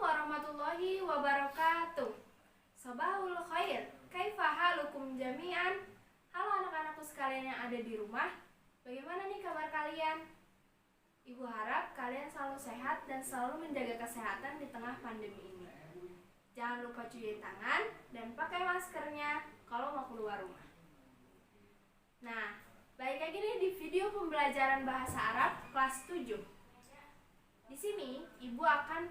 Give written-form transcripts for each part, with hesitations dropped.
warahmatullahi wabarakatuh. Sabahul khair. Kaifa halukum jami'an? Halo anak-anakku sekalian yang ada di rumah. Bagaimana nih kabar kalian? Ibu harap kalian selalu sehat dan selalu menjaga kesehatan di tengah pandemi ini. Jangan lupa cuci tangan dan pakai maskernya kalau mau keluar rumah. Nah, balik lagi nih di video pembelajaran bahasa Arab kelas 7. Di sini Ibu akan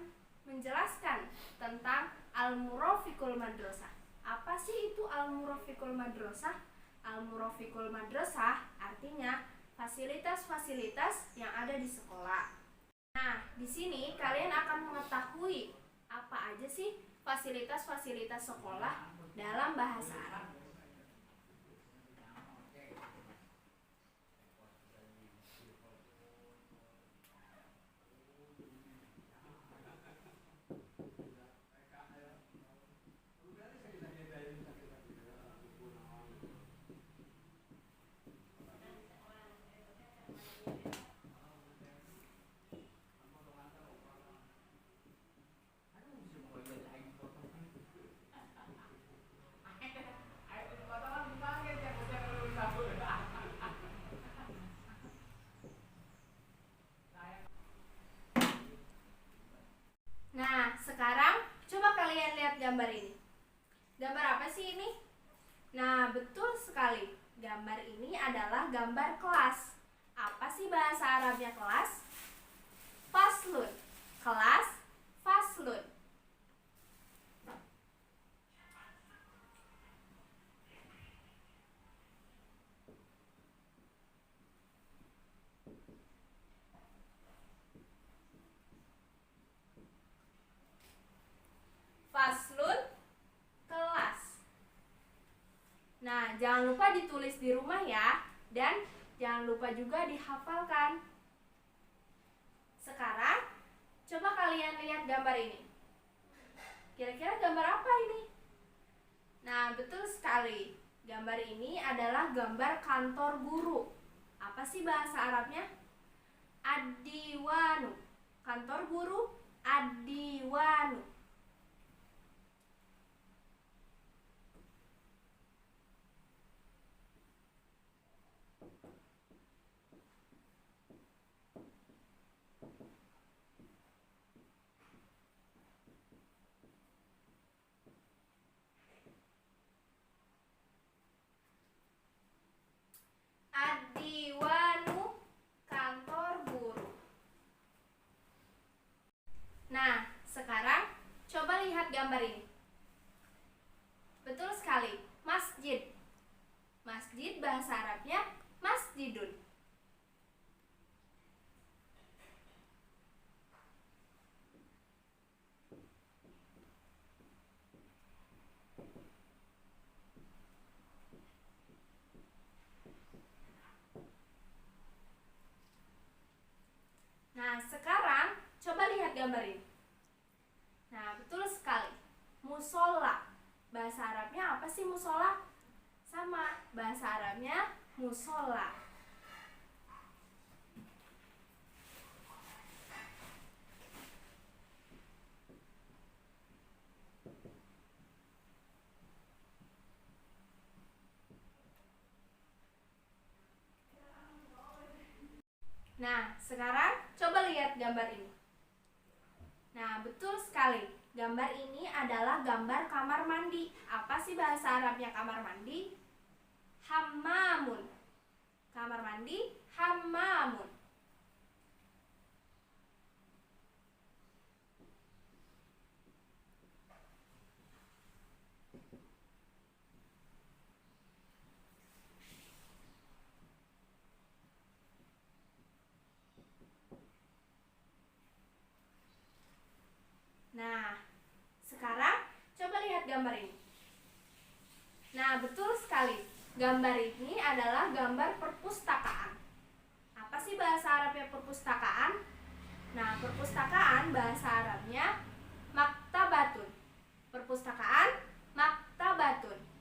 menjelaskan tentang Al-Murafiqul Madrasah. Apa sih itu Al-Murafiqul Madrasah? Al-Murafiqul Madrasah artinya fasilitas-fasilitas yang ada di sekolah. Nah, di sini kalian akan mengetahui apa aja sih fasilitas-fasilitas sekolah dalam bahasa Arab. Nah, sekarang coba kalian lihat gambar ini. Gambar apa sih ini? Nah, betul sekali. Gambar ini adalah gambar kelas. Apa sih bahasa Arabnya kelas? Faslun. Kelas, faslun. Faslun, kelas. Nah, jangan lupa ditulis di rumah ya. Dan jangan lupa juga dihafalkan. Sekarang, coba kalian lihat gambar ini. Kira-kira gambar apa ini? Nah, betul sekali. Gambar ini adalah gambar kantor guru. Apa sih bahasa Arabnya? Ad-diwanu. Kantor guru, ad-diwanu. Ad-diwanu, kantor guru. Nah, sekarang coba lihat gambar ini. Betul sekali, masjid. Masjid bahasa Arabnya masjidun. Nah, sekarang coba lihat gambar ini. Nah, betul sekali. Musola. Bahasa Arabnya apa sih musola? Sama, bahasa Arabnya musola. Nah, sekarang coba lihat gambar ini. Nah, betul sekali. Gambar ini adalah gambar kamar mandi. Apa sih bahasa Arabnya kamar mandi? Hammamun. Kamar mandi, hammamun. Nah, sekarang coba lihat gambar ini. Nah, betul sekali. Gambar ini adalah gambar perpustakaan. Apa sih bahasa Arabnya perpustakaan? Nah, perpustakaan bahasa Arabnya maktabatun. Perpustakaan, maktabatun.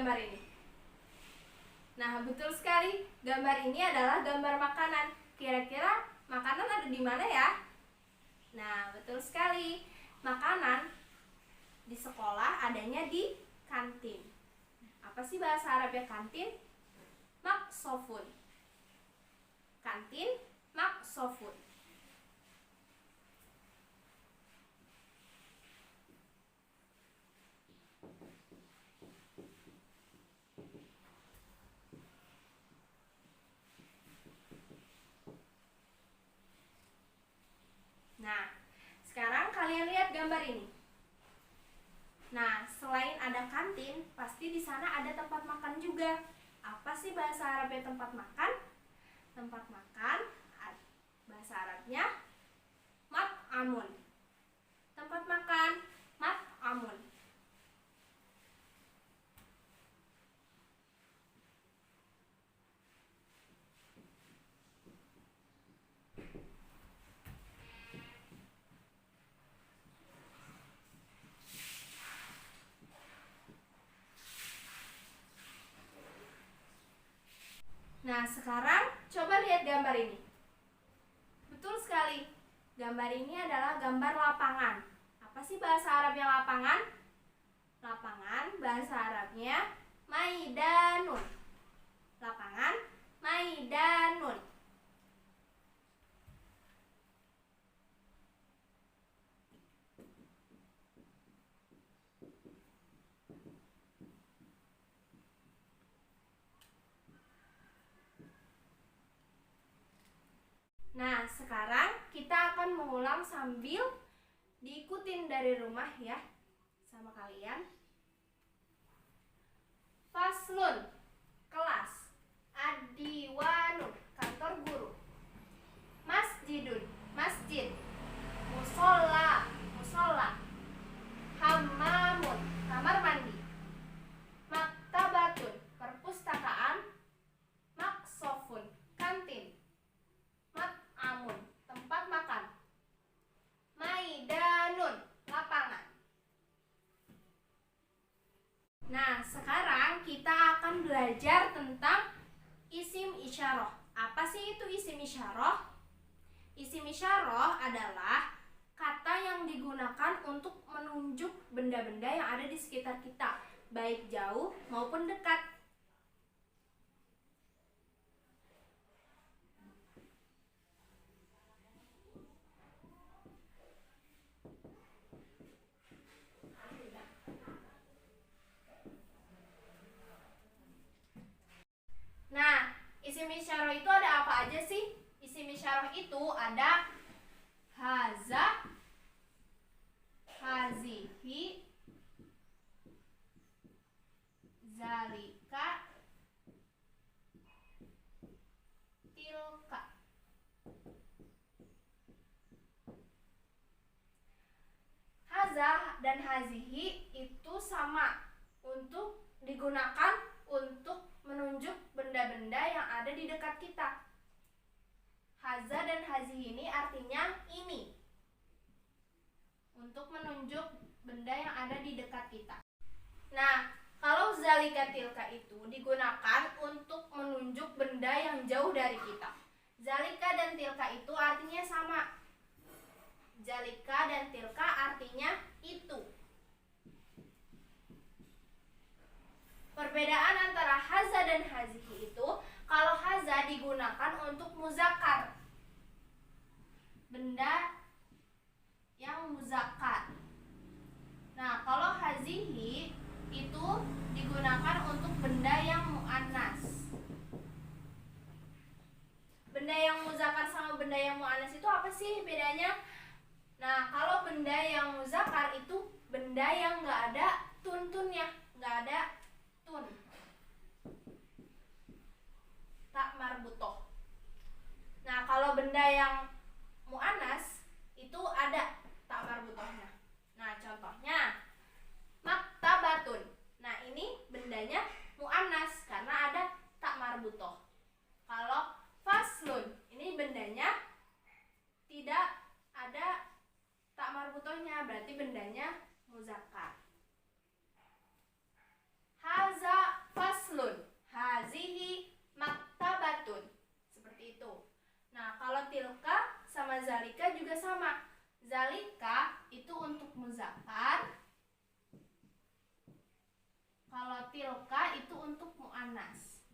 gambar ini? Nah, betul sekali. Gambar ini adalah gambar makanan. Kira-kira makanan ada di mana ya? Nah, betul sekali. Makanan di sekolah adanya di kantin. Apa sih bahasa Arabnya kantin? Maksofun. Kantin, maksofun. Nah, sekarang kalian lihat gambar ini. Nah, selain ada kantin, pasti di sana ada tempat makan juga. Apa sih bahasa Arabnya tempat makan? Tempat makan, bahasa Arabnya mat'amun. Tempat makan, mat'amun. Nah, sekarang coba lihat gambar ini. Betul sekali. Gambar ini adalah gambar lapangan. Apa sih bahasa Arabnya lapangan? Lapangan bahasa Arabnya maidanun. Lapangan maidanun. Nah, sekarang kita akan mengulang sambil diikutin dari rumah ya sama kalian. Faslun, kelas. Adiwanun, kantor guru. Masjidun, masjid. Musola, musola. Hammamun, kamar mandi. Maktabatun, perpustakaan. Maksofun, kantin. Mat'amun, tempat makan. Maidanun, lapangan. Nah, sekarang kita akan belajar tentang isim isyarah. Apa sih itu isim isyarah? Isim isyarah adalah kata yang digunakan untuk menunjuk benda-benda yang ada di sekitar kita, baik jauh maupun dekat. Nah, isim isyarah itu ada apa aja sih? Isim isyarah itu ada haza, hazihi, zalika, tilka. Haza dan hazihi itu sama untuk digunakan untuk menunjuk benda-benda yang ada di dekat kita. Haza dan hazihi ini artinya ini, untuk menunjuk benda yang ada di dekat kita. Nah, kalau zalika tilka itu digunakan untuk menunjuk benda yang jauh dari kita. Zalika dan tilka itu artinya sama. Zalika dan tilka artinya itu. Perbedaan antara haza dan hazihi itu, kalau haza digunakan untuk muzakkar, benda yang muzakkar. Nah, kalau hazihi itu digunakan untuk benda yang muannas. Benda yang muzakkar sama benda yang muannas itu apa sih bedanya? Nah, kalau benda yang muzakkar itu benda yang nggak ada tuntunnya, nggak ada tun, tak marbutoh. Nah, kalau benda yang muannas itu ada tak marbutohnya. Nah, contohnya maktabatun. Nah, ini bendanya muannas karena ada tak marbutoh. Kalau faslun, ini bendanya tidak ada tak marbutohnya, berarti bendanya muzakkar. Haza tilka itu untuk muannas.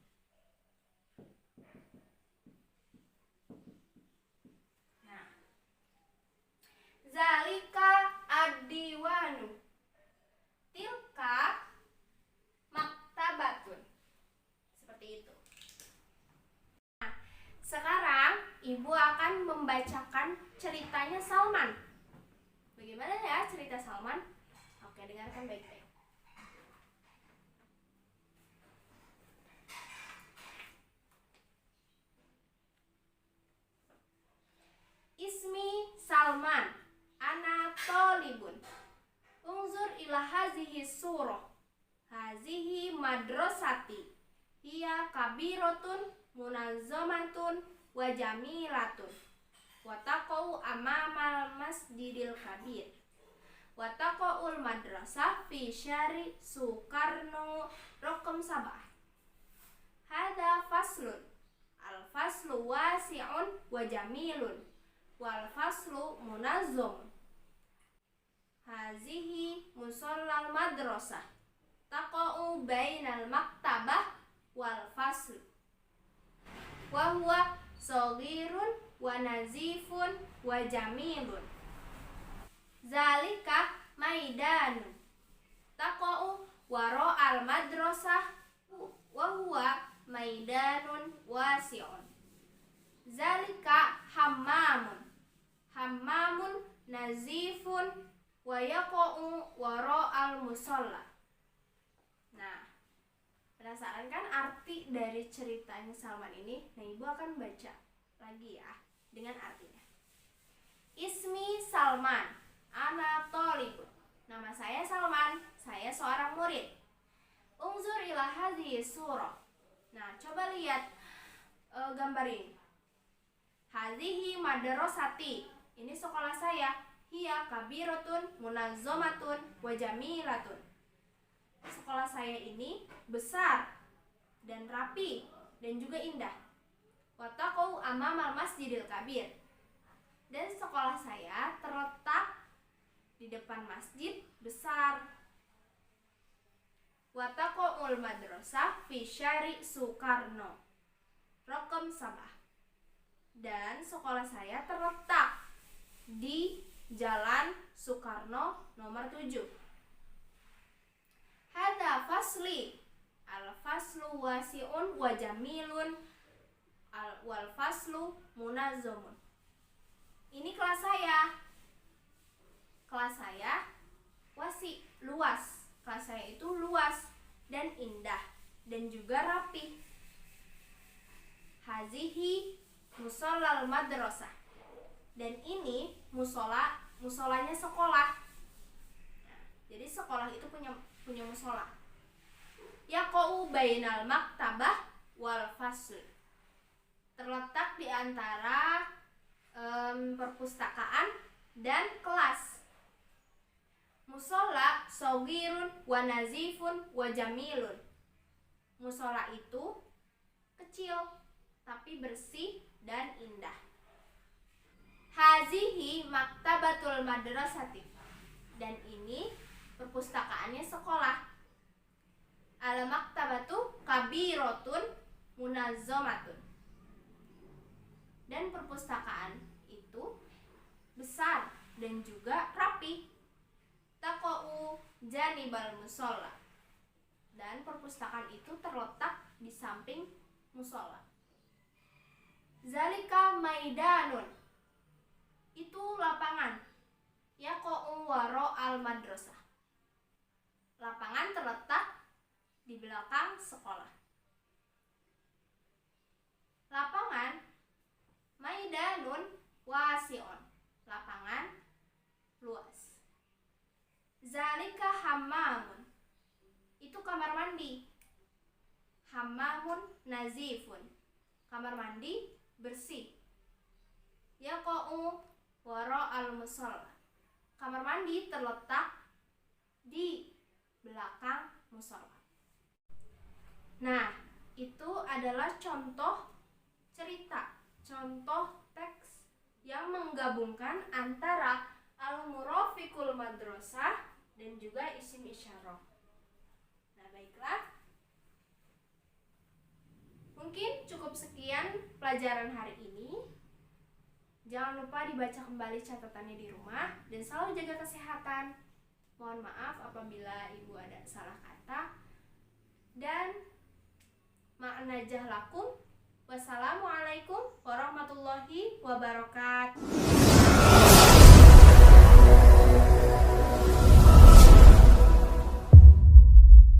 Nah, zalika ad-diwanu. Tilka maktabatun. Seperti itu. Nah, sekarang Ibu akan membacakan ceritanya Salman. Bagaimana ya cerita Salman? Oke, dengarkan baik-baik. Ismi Salman, ana tolibun. Unzur ila hazihi surah. Hazihi madrasati. Hiya kabiratun munazzamatun wa jamilatun. Wa taqau amamal masjidil kabir. Wa taqaul madrasah fi syari Sukarno raqam 7. Hada faslun. Al faslu wasi'un wa jamilun. Wal faslu munazzam. Hazihi musallal madrasah. Taqa'u bainal maktabah wal fasl. Wa huwa saghirun wa nazifun wa jamilun. Zalika maidanun. Taqa'u wara'al madrasah wa huwa maidanun wasi'un. Zalika hammamun. Hammamun nazifun wa yaqa'u wara'al musalla. Nah, penasaran kan arti dari ceritanya Salman ini? Nah, Ibu akan baca lagi ya dengan artinya. Ismi Salman, ana thalib. Nama saya Salman, saya seorang murid. Unzur ila hadhihi surah. Nah, coba lihat gambar ini. Hadhihi madrasati. Ini sekolah saya. Hiya kabiratun munazzamatun wa jamilatun. Sekolah saya ini besar dan rapi dan juga indah. Wa taqau amamal masjidil kabir. Dan sekolah saya terletak di depan masjid besar. Wa taqaul madrasah fi syari Sukarno raqam 7. Dan sekolah saya terletak di Jalan Soekarno nomor 7. Hada fasli. Al faslu wasi'un wa jamilun. Wal faslu munazzamun. Ini kelas saya. Kelas saya wasi, luas. Kelas saya itu luas dan indah dan juga rapi. Hazihi musallal madrasah. Dan ini musolanya sekolah. Nah, jadi sekolah itu punya musola. Yaqa'u bainal maktabah wal fasl. Terletak di antara perpustakaan dan kelas. Musola saghirun wa nazifun wa jamilun. Musola itu kecil tapi bersih dan indah. Hazihi maktabatul madrasati. Dan ini perpustakaannya sekolah. Al maktabatu kabiratun munazzamatun. Dan perpustakaan itu besar dan juga rapi. Taqa'u janibal musalla. Dan perpustakaan itu terletak di samping musola. Zalika maidanun. Itu lapangan. Yaqa'u wara'al madrasah. Lapangan terletak di belakang sekolah. Lapangan maidanun wasi'un. Lapangan luas. Zalika hammamun. Itu kamar mandi. Hammamun nazifun. Kamar mandi bersih. Yaqa'u wara'al musalla. Kamar mandi terletak di belakang musola. Nah, itu adalah contoh cerita, contoh teks yang menggabungkan antara al-murafiqul madrasah dan juga isim isyarah. Nah, baiklah. Mungkin cukup sekian pelajaran hari ini. Jangan lupa dibaca kembali catatannya di rumah dan selalu jaga kesehatan. Mohon maaf apabila ibu ada salah kata. Dan ma'najah lakum. Wassalamualaikum warahmatullahi wabarakatuh.